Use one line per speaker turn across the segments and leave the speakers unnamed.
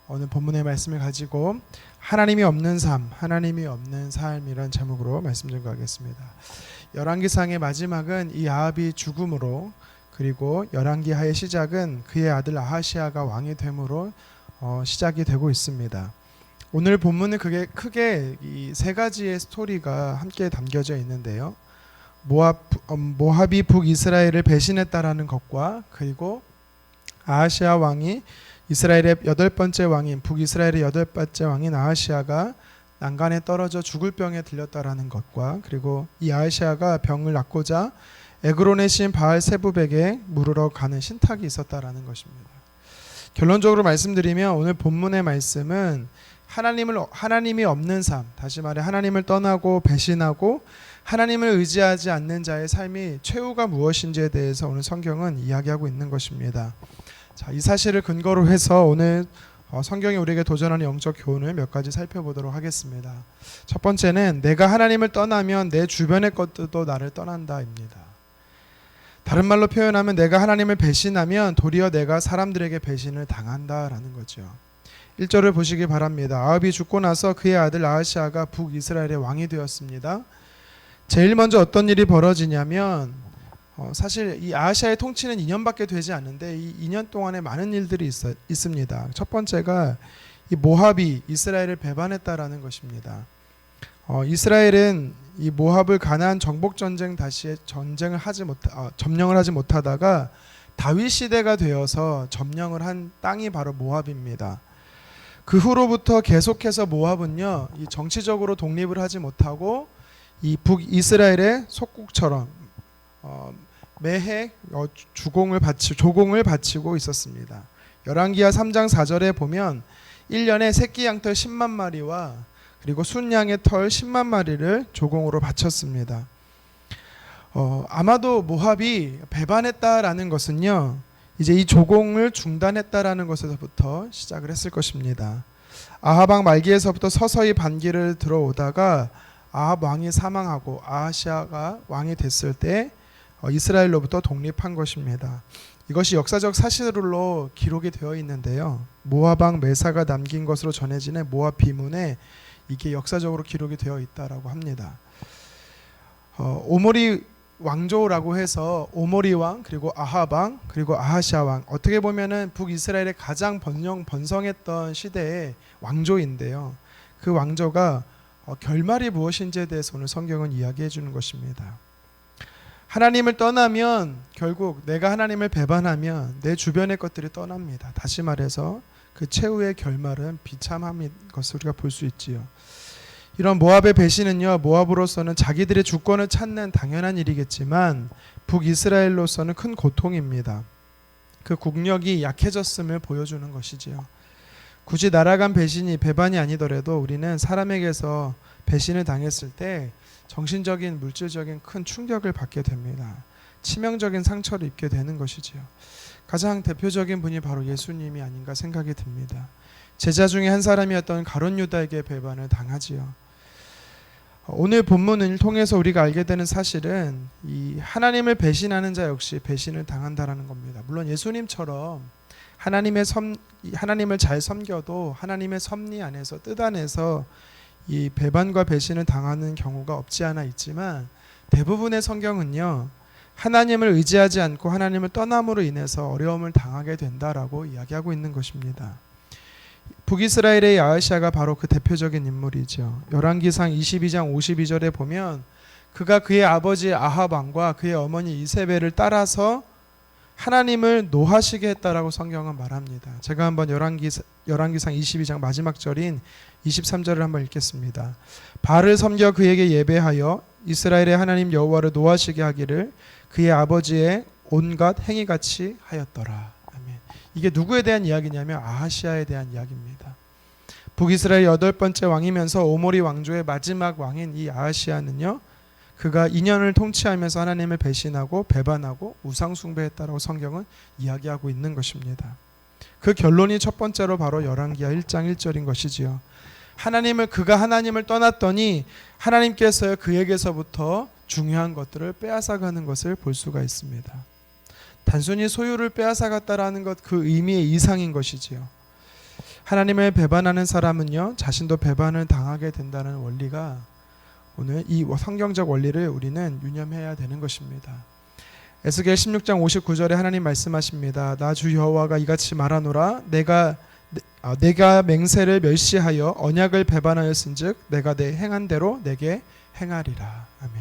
오늘 본문의 말씀을 가지고 하나님이 없는 삶이란 제목으로 말씀 전가하겠습니다. 열왕기상의 마지막은 이 아합이 죽음으로, 그리고 열왕기하의 시작은 그의 아들 아하시아가 왕이 됨으로 시작이 되고 있습니다. 오늘 본문은 크게 이 세 가지의 스토리가 함께 담겨져 있는데요. 모압이 북이스라엘을 배신했다라는 것과, 그리고 아하시아 왕이 이스라엘의 북이스라엘의 여덟 번째 왕인 아하시아가 난간에 떨어져 죽을 병에 들렸다라는 것과, 그리고 이 아하시아가 병을 낫고자 에그론의 신 바알 세부백에 물으러 가는 신탁이 있었다라는 것입니다. 결론적으로 말씀드리면 오늘 본문의 말씀은 하나님이 없는 삶, 다시 말해 하나님을 떠나고 배신하고 하나님을 의지하지 않는 자의 삶이 최후가 무엇인지에 대해서 오늘 성경은 이야기하고 있는 것입니다. 자, 이 사실을 근거로 해서 오늘 성경이 우리에게 도전하는 영적 교훈을 몇 가지 살펴보도록 하겠습니다. 첫 번째는 내가 하나님을 떠나면 내 주변의 것들도 나를 떠난다입니다. 다른 말로 표현하면 내가 하나님을 배신하면 도리어 내가 사람들에게 배신을 당한다라는 거죠. 1절을 보시기 바랍니다. 아합이 죽고 나서 그의 아들 아하시아가 북이스라엘의 왕이 되었습니다. 제일 먼저 어떤 일이 벌어지냐면 사실 이 아하시아의 통치는 2년밖에 되지 않는데 이 2년 동안에 많은 일들이 있습니다. 첫 번째가 이 모압이 이스라엘을 배반했다라는 것입니다. 이스라엘은 이 모압을 가나안 정복 전쟁 다시 점령을 하지 못하다가 다윗 시대가 되어서 점령을 한 땅이 바로 모압입니다. 그 후로부터 계속해서 모압은요, 이 정치적으로 독립을 하지 못하고 이 북이스라엘의 속국처럼 매해 조공을 바치고 있었습니다. 열왕기하 3장 4절에 보면 1년에 새끼 양털 10만 마리와 그리고 순양의 털 10만 마리를 조공으로 바쳤습니다. 아마도 모압이 배반했다라는 것은요, 이제 이 조공을 중단했다라는 것에서부터 시작을 했을 것입니다. 아합 왕 말기에서부터 서서히 반기를 들어오다가 아합 왕이 사망하고 아하시아가 왕이 됐을 때 이스라엘로부터 독립한 것입니다. 이것이 역사적 사실로 기록이 되어 있는데요. 모압 왕 메사가 남긴 것으로 전해지는 모압 비문에 이게 역사적으로 기록이 되어 있다라고 합니다. 오므리 왕조라고 해서 오므리 왕, 그리고 아합 왕, 그리고 아하시아 왕, 어떻게 보면은 북이스라엘의 가장 번성했던 시대의 왕조인데요. 그 왕조가 결말이 무엇인지에 대해서 오늘 성경은 이야기해 주는 것입니다. 하나님을 떠나면 결국 내가 하나님을 배반하면 내 주변의 것들이 떠납니다. 다시 말해서 그 최후의 결말은 비참함인 것을 우리가 볼 수 있지요. 이런 모압의 배신은요, 모압으로서는 자기들의 주권을 찾는 당연한 일이겠지만 북이스라엘로서는 큰 고통입니다. 그 국력이 약해졌음을 보여주는 것이지요. 굳이 나라 간 배반이 아니더라도 우리는 사람에게서 배신을 당했을 때 정신적인, 물질적인 큰 충격을 받게 됩니다. 치명적인 상처를 입게 되는 것이지요. 가장 대표적인 분이 바로 예수님이 아닌가 생각이 듭니다. 제자 중에 한 사람이었던 가룟 유다에게 배반을 당하지요. 오늘 본문을 통해서 우리가 알게 되는 사실은 이 하나님을 배신하는 자 역시 배신을 당한다라는 겁니다. 물론 예수님처럼 하나님을 잘 섬겨도 하나님의 섭리 안에서, 뜻 안에서 이 배반과 배신을 당하는 경우가 없지 않아 있지만 대부분의 성경은요, 하나님을 의지하지 않고 하나님을 떠남으로 인해서 어려움을 당하게 된다라고 이야기하고 있는 것입니다. 북이스라엘의 아하시아가 바로 그 대표적인 인물이죠. 열왕기상 22장 52절에 보면 그가 그의 아버지 아합 왕과 그의 어머니 이세벨을 따라서 하나님을 노하시게 했다라고 성경은 말합니다. 제가 한번 열왕기상 22장 마지막 절인 23절을 한번 읽겠습니다. 바알을 섬겨 그에게 예배하여 이스라엘의 하나님 여호와를 노하시게 하기를 그의 아버지의 온갖 행위같이 하였더라. 아멘. 이게 누구에 대한 이야기냐면 아하시아에 대한 이야기입니다. 북이스라엘 8번째 왕이면서 오므리 왕조의 마지막 왕인 이 아하시아는요, 그가 2년을 통치하면서 하나님을 배신하고 배반하고 우상 숭배했다라고 성경은 이야기하고 있는 것입니다. 그 결론이 첫 번째로 바로 열왕기하 1장 1절인 것이지요. 그가 하나님을 떠났더니 하나님께서 그에게서부터 중요한 것들을 빼앗아가는 것을 볼 수가 있습니다. 단순히 소유를 빼앗아갔다라는 것, 그 의미의 이상인 것이지요. 하나님을 배반하는 사람은요 자신도 배반을 당하게 된다는 원리가 오늘 이 성경적 원리를 우리는 유념해야 되는 것입니다. 에스겔 16장 59절에 하나님 말씀하십니다. 나 주 여호와가 이같이 말하노라 내가 맹세를 멸시하여 언약을 배반하였은즉 내가 내 행한 대로 내게 행하리라. 아멘.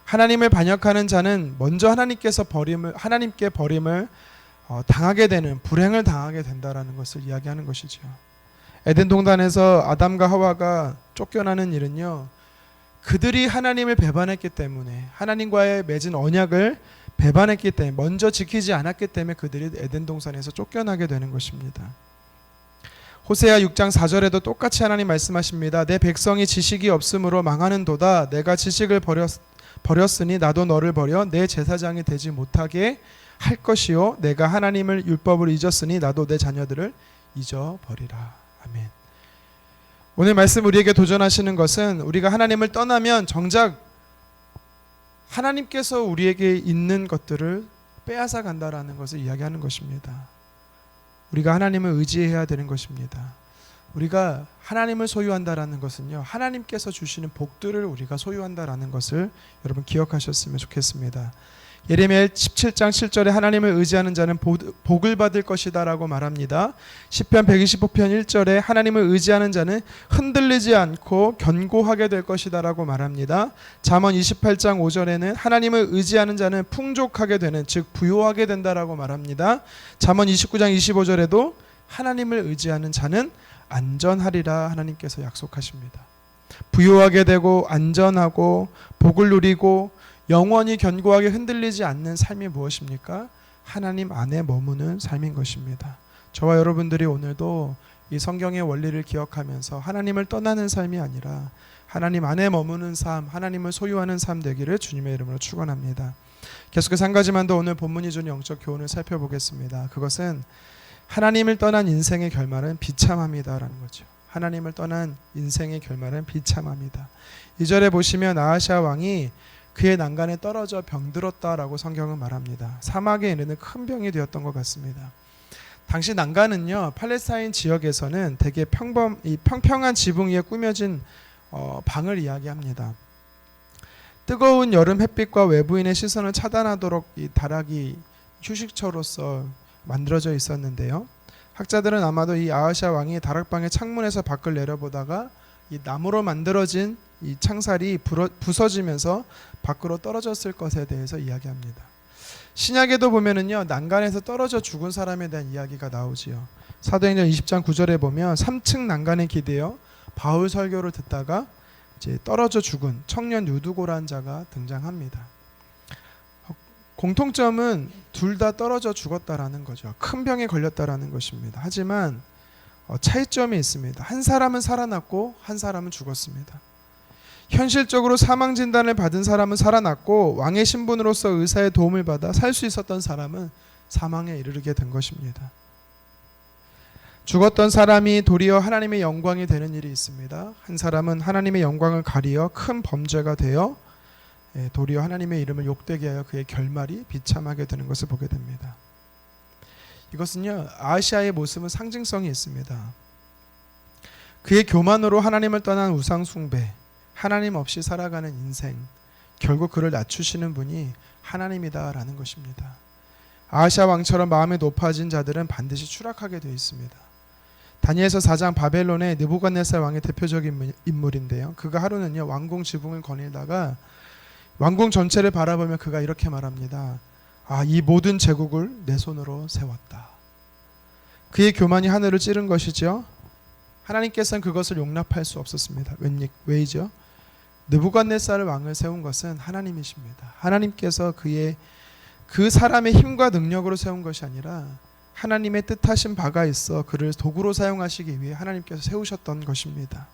하나님을 반역하는 자는 먼저 하나님께 버림을 당하게 되는 불행을 당하게 된다라는 것을 이야기하는 것이죠. 에덴 동산에서 아담과 하와가 쫓겨나는 일은요. 그들이 하나님을 배반했기 때문에 하나님과의 맺은 언약을 배반했기 때문에 먼저 지키지 않았기 때문에 그들이 에덴 동산에서 쫓겨나게 되는 것입니다. 호세아 6장 4절에도 똑같이 하나님 말씀하십니다. 내 백성이 지식이 없으므로 망하는도다. 내가 지식을 버렸으니 나도 너를 버려 내 제사장이 되지 못하게 할 것이요 내가 하나님을 율법을 잊었으니 나도 내 자녀들을 잊어버리라. 아멘. 오늘 말씀 우리에게 도전하시는 것은 우리가 하나님을 떠나면 정작 하나님께서 우리에게 있는 것들을 빼앗아 간다라는 것을 이야기하는 것입니다. 우리가 하나님을 의지해야 되는 것입니다. 우리가 하나님을 소유한다라는 것은요 하나님께서 주시는 복들을 우리가 소유한다라는 것을 여러분 기억하셨으면 좋겠습니다. 예레미야 17장 7절에 하나님을 의지하는 자는 복을 받을 것이다 라고 말합니다. 시편 125편 1절에 하나님을 의지하는 자는 흔들리지 않고 견고하게 될 것이다 라고 말합니다. 잠언 28장 5절에는 하나님을 의지하는 자는 풍족하게 되는 즉 부요하게 된다라고 말합니다. 잠언 29장 25절에도 하나님을 의지하는 자는 안전하리라 하나님께서 약속하십니다. 부요하게 되고 안전하고 복을 누리고 영원히 견고하게 흔들리지 않는 삶이 무엇입니까? 하나님 안에 머무는 삶인 것입니다. 저와 여러분들이 오늘도 이 성경의 원리를 기억하면서 하나님을 떠나는 삶이 아니라 하나님 안에 머무는 삶, 하나님을 소유하는 삶 되기를 주님의 이름으로 축원합니다. 계속해서 한 가지만 더 오늘 본문이 주는 영적 교훈을 살펴보겠습니다. 그것은 하나님을 떠난 인생의 결말은 비참함이다라는 거죠. 하나님을 떠난 인생의 결말은 비참함이다. 2절에 보시면 아하시아 왕이 그의 난간에 떨어져 병들었다라고 성경은 말합니다. 사막에 이르는 큰 병이 되었던 것 같습니다. 당시 난간은요 팔레스타인 지역에서는 되게 평평한 지붕 위에 꾸며진 방을 이야기합니다. 뜨거운 여름 햇빛과 외부인의 시선을 차단하도록 이 다락이 휴식처로서 만들어져 있었는데요. 학자들은 아마도 이 아하시아 왕이 다락방의 창문에서 밖을 내려보다가 이 나무로 만들어진 이 창살이 부서지면서 밖으로 떨어졌을 것에 대해서 이야기합니다. 신약에도 보면은요 난간에서 떨어져 죽은 사람에 대한 이야기가 나오지요. 사도행전 20장 9절에 보면 3층 난간에 기대어 바울 설교를 듣다가 이제 떨어져 죽은 청년 유두고라는 자가 등장합니다. 공통점은 둘 다 떨어져 죽었다라는 거죠. 큰 병에 걸렸다라는 것입니다. 하지만 차이점이 있습니다. 한 사람은 살아났고 한 사람은 죽었습니다. 현실적으로 사망 진단을 받은 사람은 살아났고 왕의 신분으로서 의사의 도움을 받아 살 수 있었던 사람은 사망에 이르게 된 것입니다. 죽었던 사람이 도리어 하나님의 영광이 되는 일이 있습니다. 한 사람은 하나님의 영광을 가리어 큰 범죄가 되어 도리어 하나님의 이름을 욕되게 하여 그의 결말이 비참하게 되는 것을 보게 됩니다. 이것은요 아하시아의 모습은 상징성이 있습니다. 그의 교만으로 하나님을 떠난 우상 숭배, 하나님 없이 살아가는 인생, 결국 그를 낮추시는 분이 하나님이다라는 것입니다. 아하시아 왕처럼 마음이 높아진 자들은 반드시 추락하게 되어 있습니다. 다니엘서 4장 바벨론의 느부갓네살 왕의 대표적인 인물인데요. 그가 하루는요 왕궁 지붕을 거닐다가 왕궁 전체를 바라보며 그가 이렇게 말합니다. 이 모든 제국을 내 손으로 세웠다. 그의 교만이 하늘을 찌른 것이죠. 하나님께서는 그것을 용납할 수 없었습니다. 왜이죠? 느부갓네살 왕을 세운 것은 하나님이십니다. 하나님께서 그 사람의 힘과 능력으로 세운 것이 아니라 하나님의 뜻하신 바가 있어 그를 도구로 사용하시기 위해 하나님께서 세우셨던 것입니다.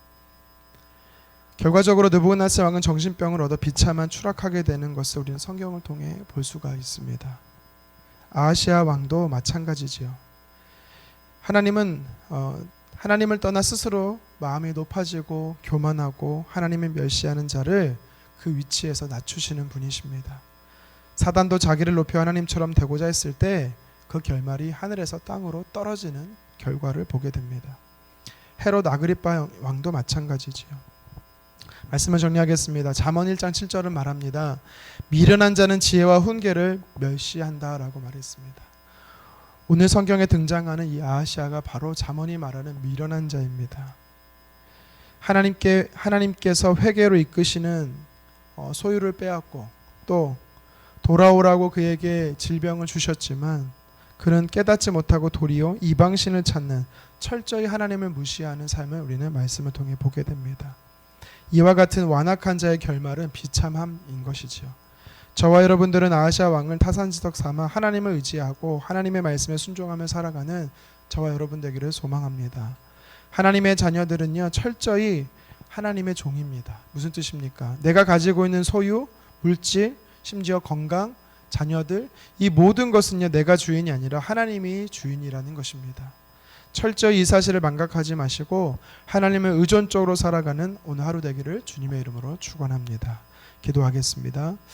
결과적으로 느부갓네살 왕은 정신병을 얻어 비참한 추락하게 되는 것을 우리는 성경을 통해 볼 수가 있습니다. 아하시아 왕도 마찬가지지요. 하나님을 떠나 스스로 마음이 높아지고 교만하고 하나님을 멸시하는 자를 그 위치에서 낮추시는 분이십니다. 사단도 자기를 높여 하나님처럼 되고자 했을 때 그 결말이 하늘에서 땅으로 떨어지는 결과를 보게 됩니다. 헤롯 아그리파 왕도 마찬가지지요. 말씀을 정리하겠습니다. 잠언 1장 7절은 말합니다. 미련한 자는 지혜와 훈계를 멸시한다라고 말했습니다. 오늘 성경에 등장하는 이 아하시아가 바로 잠언이 말하는 미련한 자입니다. 하나님께서 회개로 이끄시는 소유를 빼앗고 또 돌아오라고 그에게 질병을 주셨지만 그는 깨닫지 못하고 도리어 이방신을 찾는 철저히 하나님을 무시하는 삶을 우리는 말씀을 통해 보게 됩니다. 이와 같은 완악한 자의 결말은 비참함인 것이지요. 저와 여러분들은 아하시아 왕을 타산지석 삼아 하나님을 의지하고 하나님의 말씀에 순종하며 살아가는 저와 여러분 되기를 소망합니다. 하나님의 자녀들은요 철저히 하나님의 종입니다. 무슨 뜻입니까? 내가 가지고 있는 소유, 물질, 심지어 건강, 자녀들 이 모든 것은요 내가 주인이 아니라 하나님이 주인이라는 것입니다. 철저히 이 사실을 망각하지 마시고 하나님을 의존적으로 살아가는 오늘 하루 되기를 주님의 이름으로 축원합니다. 기도하겠습니다.